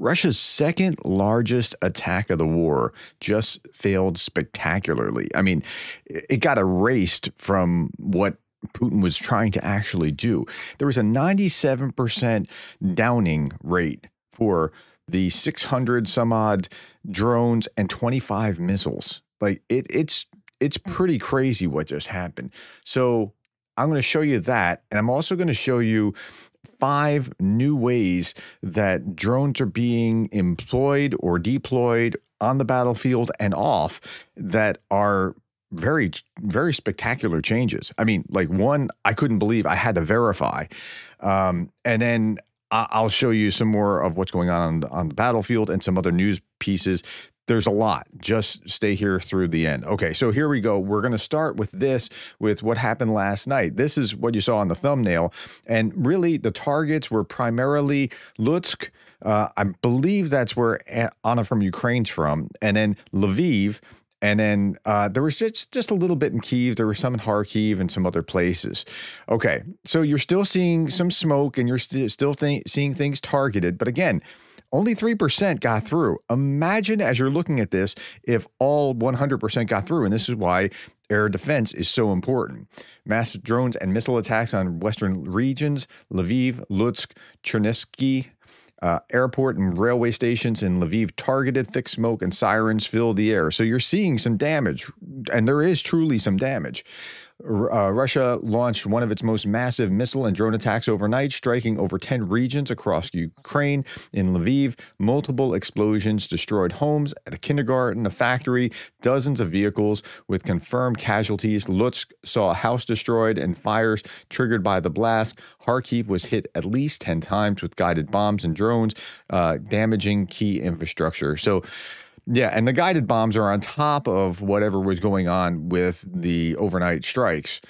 Russia's second largest attack of the war just failed spectacularly. I mean, it got erased from what Putin was trying to actually do. There was a 97% downing rate for the 600 some odd drones and 25 missiles. Like it's pretty crazy what just happened. So I'm going to show you that, and I'm also going to show you 5 new ways that drones are being employed or deployed on the battlefield and off that are very, very spectacular changes. I mean, like one, I couldn't believe, I had to verify. And then I'll show you some more of what's going on the battlefield and some other news pieces. There's a lot. Just stay here through the end. Okay, so here we go. We're going to start with what happened last night. This is what you saw on the thumbnail. And really, the targets were primarily Lutsk. I believe that's where Anna from Ukraine's from. And then Lviv. And then there was just a little bit in Kyiv. There was some in Kharkiv and some other places. Okay, so you're still seeing some smoke and you're still seeing things targeted. But again, only 3% got through. Imagine as you're looking at this, if all 100% got through. And this is why air defense is so important. Massive drones and missile attacks on western regions, Lviv, Lutsk, Chernivtsi, airport and railway stations in Lviv targeted, thick smoke and sirens filled the air. So you're seeing some damage, and there is truly some damage. Russia launched one of its most massive missile and drone attacks overnight, striking over 10 regions across Ukraine. In Lviv, multiple explosions destroyed homes, at a kindergarten, a factory, dozens of vehicles with confirmed casualties. Lutsk saw a house destroyed and fires triggered by the blast. Kharkiv was hit at least 10 times with guided bombs and drones, damaging key infrastructure. So, yeah, and the guided bombs are on top of whatever was going on with the overnight strikes.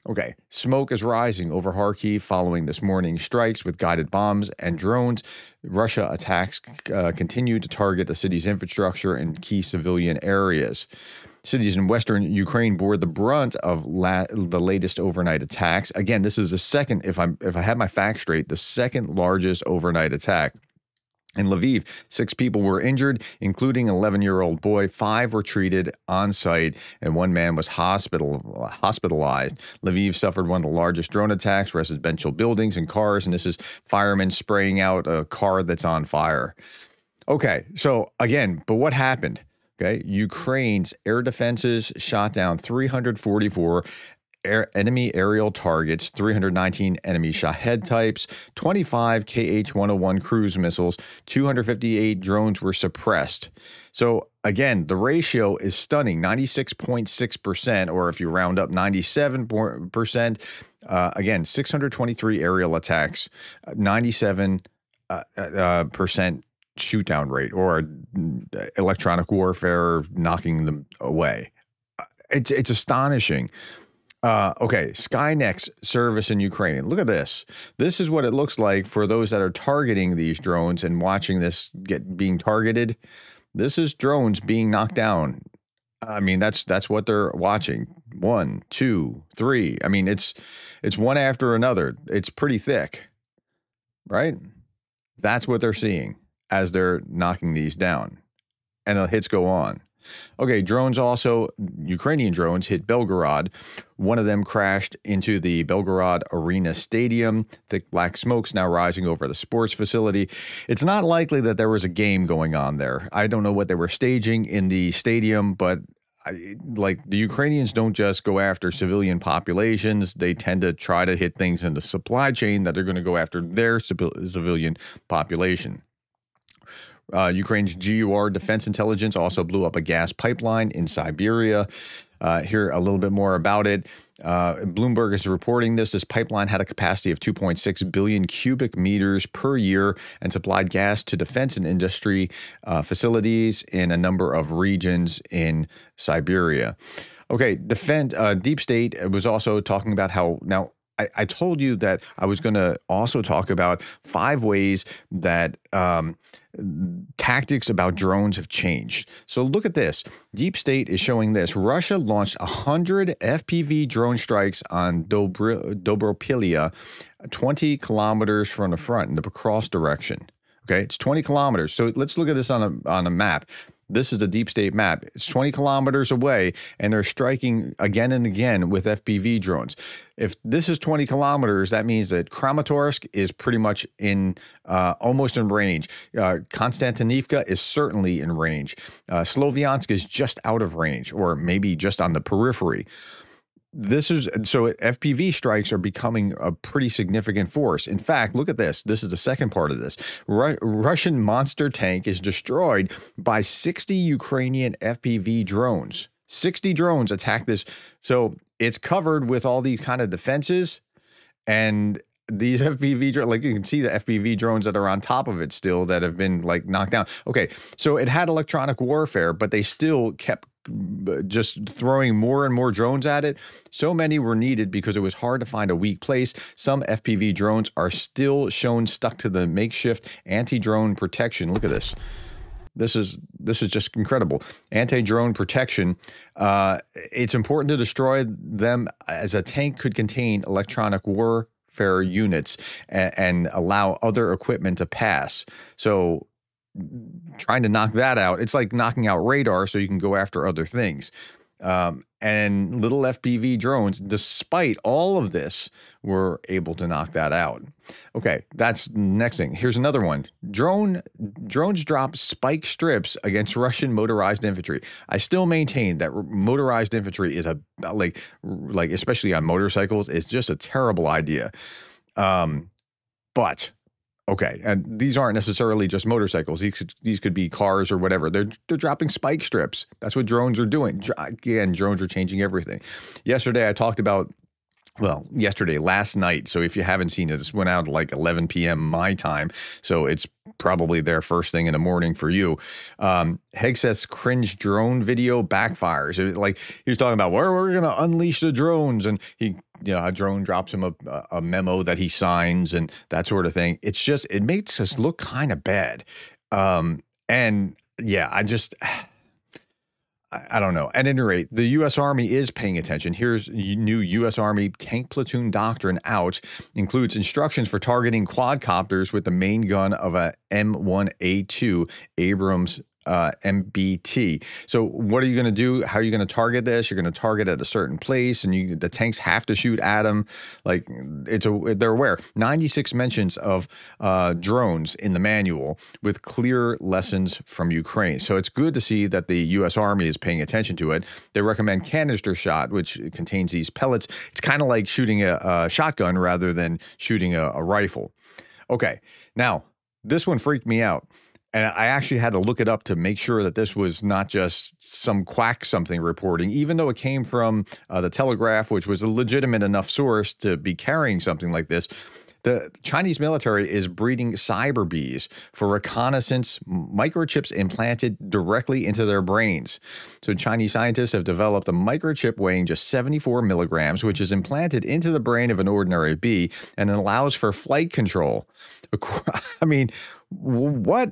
Okay, smoke is rising over Kharkiv following this morning's strikes with guided bombs and drones. Russia attacks continue to target the city's infrastructure and key civilian areas. Cities in western Ukraine bore the brunt of the latest overnight attacks. Again, this is the second, if I have my facts straight, the second largest overnight attack. In Lviv, 6 people were injured, including an 11-year-old boy. 5 were treated on site, and 1 man was hospitalized. Lviv suffered one of the largest drone attacks, residential buildings and cars, and this is firemen spraying out a car that's on fire. Okay, so again, but what happened? Okay, Ukraine's air defenses shot down 344 enemy aerial targets, 319 enemy Shahed types, 25 KH-101 cruise missiles, 258 drones were suppressed. So again, the ratio is stunning, 96.6%, or if you round up 97%, again, 623 aerial attacks, 97% shoot down rate, or electronic warfare knocking them away. It's astonishing. Okay, Skynet's service in Ukraine. Look at this. This is what it looks like for those that are targeting these drones and watching this being targeted. This is drones being knocked down. I mean, that's what they're watching. 1, 2, 3. I mean, it's one after another. It's pretty thick, right? That's what they're seeing as they're knocking these down, and the hits go on. Okay, drones also, Ukrainian drones hit Belgorod. One of them crashed into the Belgorod Arena Stadium. Thick black smoke's now rising over the sports facility. It's not likely that there was a game going on there. I don't know what they were staging in the stadium, but like the Ukrainians don't just go after civilian populations. They tend to try to hit things in the supply chain that are going to go after their civilian population. Ukraine's GUR Defense Intelligence also blew up a gas pipeline in Siberia. Hear a little bit more about it. Bloomberg is reporting this. This pipeline had a capacity of 2.6 billion cubic meters per year and supplied gas to defense and industry facilities in a number of regions in Siberia. Okay, Deep State was also talking about how now. I told you that I was going to also talk about 5 ways that tactics about drones have changed. So look at this. Deep State is showing this. Russia launched 100 FPV drone strikes on Dobropilia, 20 kilometers from the front in the cross direction. Okay, it's 20 kilometers. So let's look at this on a map. This is a deep state map. It's 20 kilometers away, and they're striking again and again with FPV drones. If this is 20 kilometers, that means that Kramatorsk is pretty much in almost in range. Konstantinivka is certainly in range. Sloviansk is just out of range, or maybe just on the periphery. So FPV strikes are becoming a pretty significant force. In fact, look at this. This is the second part of this. Russian monster tank is destroyed by 60 Ukrainian FPV drones. 60 drones attack this. So it's covered with all these kind of defenses, and these FPV drones, like you can see the FPV drones that are on top of it still that have been like knocked down. Okay, so it had electronic warfare, but they still kept just throwing more and more drones at it. So many were needed because it was hard to find a weak place. Some FPV drones are still shown stuck to the makeshift anti-drone protection. Look at this. This is just incredible. Anti-drone protection. It's important to destroy them, as a tank could contain electronic warfare units and allow other equipment to pass. So trying to knock that out, it's like knocking out radar so you can go after other things. And little FPV drones, despite all of this, were able to knock that out. Okay, that's the next thing. Here's another one. Drones drop spike strips against Russian motorized infantry. I still maintain that motorized infantry is like especially on motorcycles, is just a terrible idea. But okay, and these aren't necessarily just motorcycles. These could be cars or whatever. They're dropping spike strips. That's what drones are doing. Again, drones are changing everything. Yesterday, I talked about, last night. So if you haven't seen it, this went out at like 11 p.m. my time. So it's probably there first thing in the morning for you. Hegseth's cringe drone video backfires. He was talking about where we're going to unleash the drones, and a drone drops him a memo that he signs and that sort of thing. It makes us look kind of bad. I don't know. At any rate, the U.S. Army is paying attention. Here's new U.S. Army tank platoon doctrine out. Includes instructions for targeting quadcopters with the main gun of a M1A2 Abrams MBT. So what are you going to do? How are you going to target this? You're going to target at a certain place, and the tanks have to shoot at them. Like they're aware. 96 mentions of drones in the manual with clear lessons from Ukraine. So it's good to see that the U.S. Army is paying attention to it. They recommend canister shot, which contains these pellets. It's kind of like shooting a shotgun rather than shooting a rifle. Okay, now this one freaked me out. And I actually had to look it up to make sure that this was not just some quack something reporting, even though it came from the Telegraph, which was a legitimate enough source to be carrying something like this. The Chinese military is breeding cyber bees for reconnaissance microchips implanted directly into their brains. So Chinese scientists have developed a microchip weighing just 74 milligrams, which is implanted into the brain of an ordinary bee and allows for flight control. I mean, what?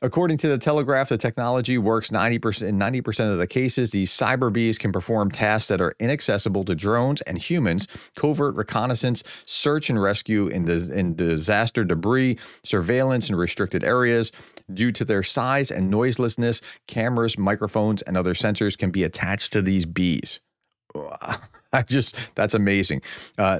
According to the Telegraph, the technology works 90% of the cases. These cyber bees can perform tasks that are inaccessible to drones and humans: covert reconnaissance, search and rescue in disaster debris, surveillance in restricted areas. Due to their size and noiselessness, cameras, microphones, and other sensors can be attached to these bees. That's amazing.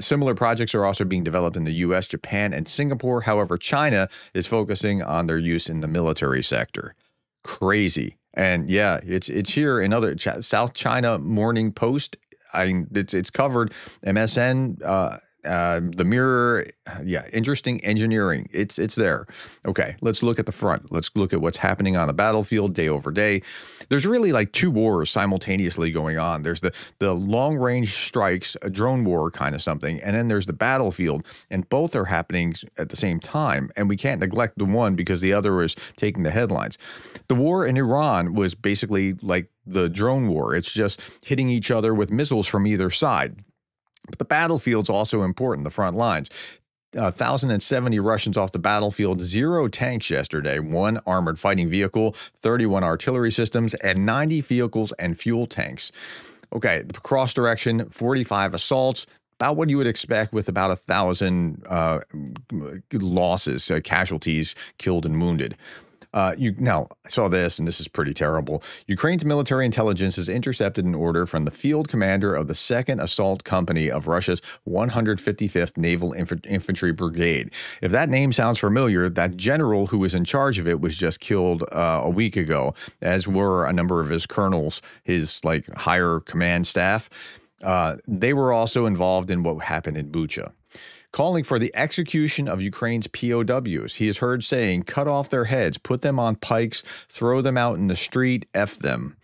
Similar projects are also being developed in the U.S., Japan, and Singapore. However, China is focusing on their use in the military sector. Crazy. And yeah, it's here in other South China Morning Post. It's covered. MSN, the Mirror. Yeah, interesting engineering. It's there. Okay, let's look at the front. Let's look at what's happening on the battlefield day over day. There's really like two wars simultaneously going on. There's the long range strikes, a drone war kind of something, and then there's the battlefield, and both are happening at the same time. And we can't neglect the one because the other is taking the headlines. The war in Iran was basically like the drone war. It's just hitting each other with missiles from either side. But the battlefield's also important, the front lines. 1,070 Russians off the battlefield, 0 tanks yesterday, 1 armored fighting vehicle, 31 artillery systems, and 90 vehicles and fuel tanks. Okay, the cross direction, 45 assaults, about what you would expect with about 1,000 losses, casualties, killed and wounded. Now, I saw this, and this is pretty terrible. Ukraine's military intelligence has intercepted an order from the field commander of the 2nd Assault Company of Russia's 155th Naval Infantry Brigade. If that name sounds familiar, that general who was in charge of it was just killed a week ago, as were a number of his colonels, his higher command staff. They were also involved in what happened in Bucha. Calling for the execution of Ukraine's POWs. He is heard saying, cut off their heads, put them on pikes, throw them out in the street, F them.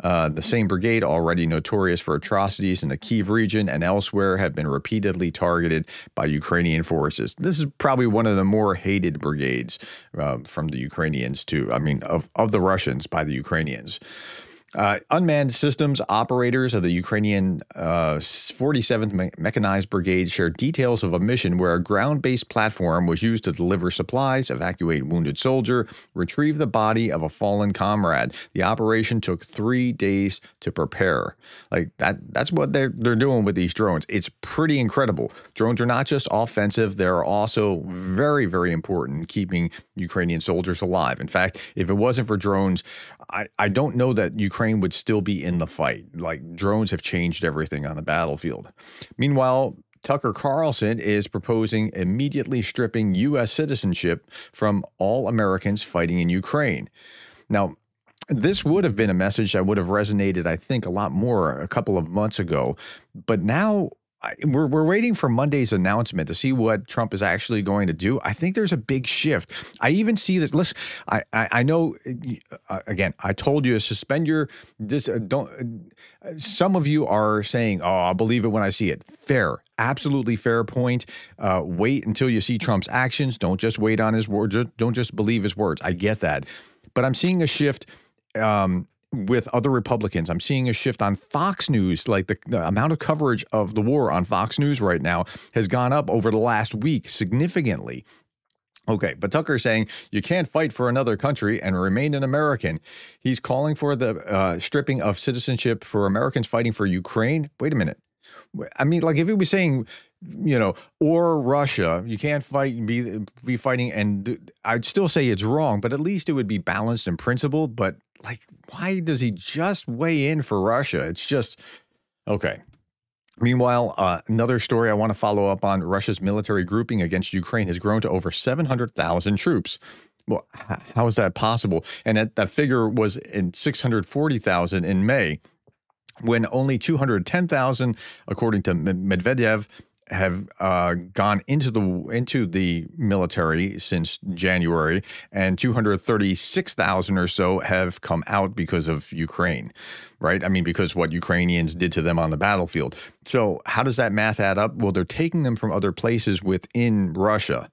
The same brigade, already notorious for atrocities in the Kyiv region and elsewhere, have been repeatedly targeted by Ukrainian forces. This is probably one of the more hated brigades from the Ukrainians of the Russians by the Ukrainians. Unmanned systems operators of the Ukrainian 47th Mechanized Brigade shared details of a mission where a ground-based platform was used to deliver supplies, evacuate wounded soldier, retrieve the body of a fallen comrade. The operation took 3 days to prepare. That's what they're doing with these drones. It's pretty incredible. Drones are not just offensive, they're also very, very important in keeping Ukrainian soldiers alive. In fact, if it wasn't for drones, I don't know that Ukraine would still be in the fight. Drones have changed everything on the battlefield. Meanwhile, Tucker Carlson is proposing immediately stripping U.S. citizenship from all Americans fighting in Ukraine. Now, this would have been a message that would have resonated, I think, a lot more a couple of months ago. But now we're waiting for Monday's announcement to see what Trump is actually going to do. I think there's a big shift. I even see this. Listen, I know. Again, I told you to suspend your. Don't. Some of you are saying, "Oh, I'll believe it when I see it." Fair, absolutely fair point. Wait until you see Trump's actions. Don't just wait on his words. Don't just believe his words. I get that, but I'm seeing a shift. With other Republicans. I'm seeing a shift on Fox News. The amount of coverage of the war on Fox News right now has gone up over the last week significantly. Okay, but Tucker's saying you can't fight for another country and remain an American. He's calling for the stripping of citizenship for Americans fighting for Ukraine. Wait a minute. If he was saying, or Russia, you can't be fighting, and I'd still say it's wrong, but at least it would be balanced in principle. But why does he just weigh in for Russia? It's just okay. Meanwhile, another story I want to follow up on: Russia's military grouping against Ukraine has grown to over 700,000 troops. Well, how is that possible? And that figure was in 640,000 in May, when only 210,000, according to Medvedev, have gone into the military since January, and 236,000 or so have come out because of Ukraine, right? Because what Ukrainians did to them on the battlefield. So how does that math add up? Well, they're taking them from other places within Russia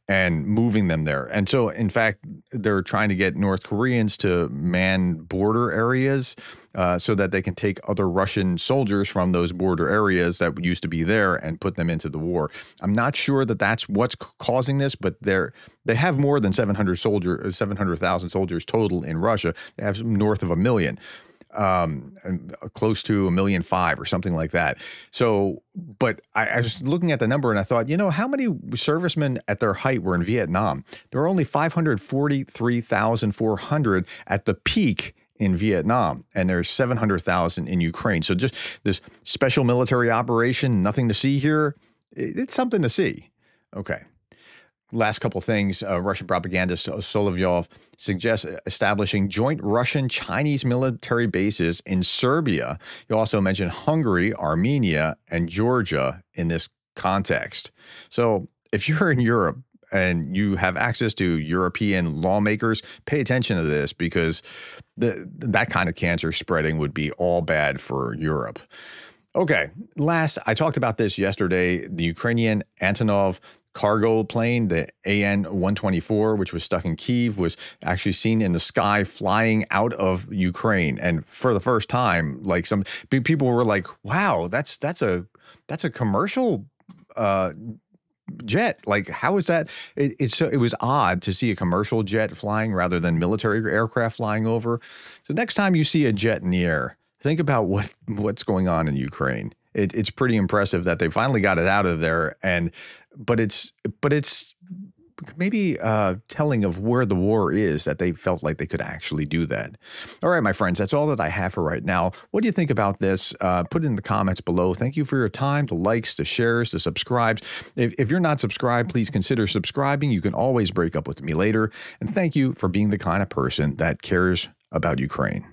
and moving them there. And so, in fact, they're trying to get North Koreans to man border areas so that they can take other Russian soldiers from those border areas that used to be there and put them into the war. I'm not sure that that's what's causing this, but they have more than 700,000 soldiers total in Russia. They have north of 1 million. Close to 1.5 million or something like that. So, but I was looking at the number and I thought, how many servicemen at their height were in Vietnam? There were only 543,400 at the peak in Vietnam, and there's 700,000 in Ukraine. So just this special military operation, nothing to see here. It's something to see. Okay. Last couple things. Russian propagandist Solovyov suggests establishing joint Russian-Chinese military bases in Serbia. He also mentioned Hungary, Armenia, and Georgia in this context. So if you're in Europe and you have access to European lawmakers, pay attention to this, because that kind of cancer spreading would be all bad for Europe. Okay, last, I talked about this yesterday. The Ukrainian Antonov cargo plane, the AN-124, which was stuck in Kyiv, was actually seen in the sky flying out of Ukraine. And for the first time, some people were like, wow, that's a commercial jet. How is that? It was odd to see a commercial jet flying rather than military aircraft flying over. So next time you see a jet in the air, think about what's going on in Ukraine. It's pretty impressive that they finally got it out of there. But it's maybe telling of where the war is that they felt like they could actually do that. All right, my friends, that's all that I have for right now. What do you think about this? Put it in the comments below. Thank you for your time, the likes, the shares, the subscribes. If you're not subscribed, please consider subscribing. You can always break up with me later. And thank you for being the kind of person that cares about Ukraine.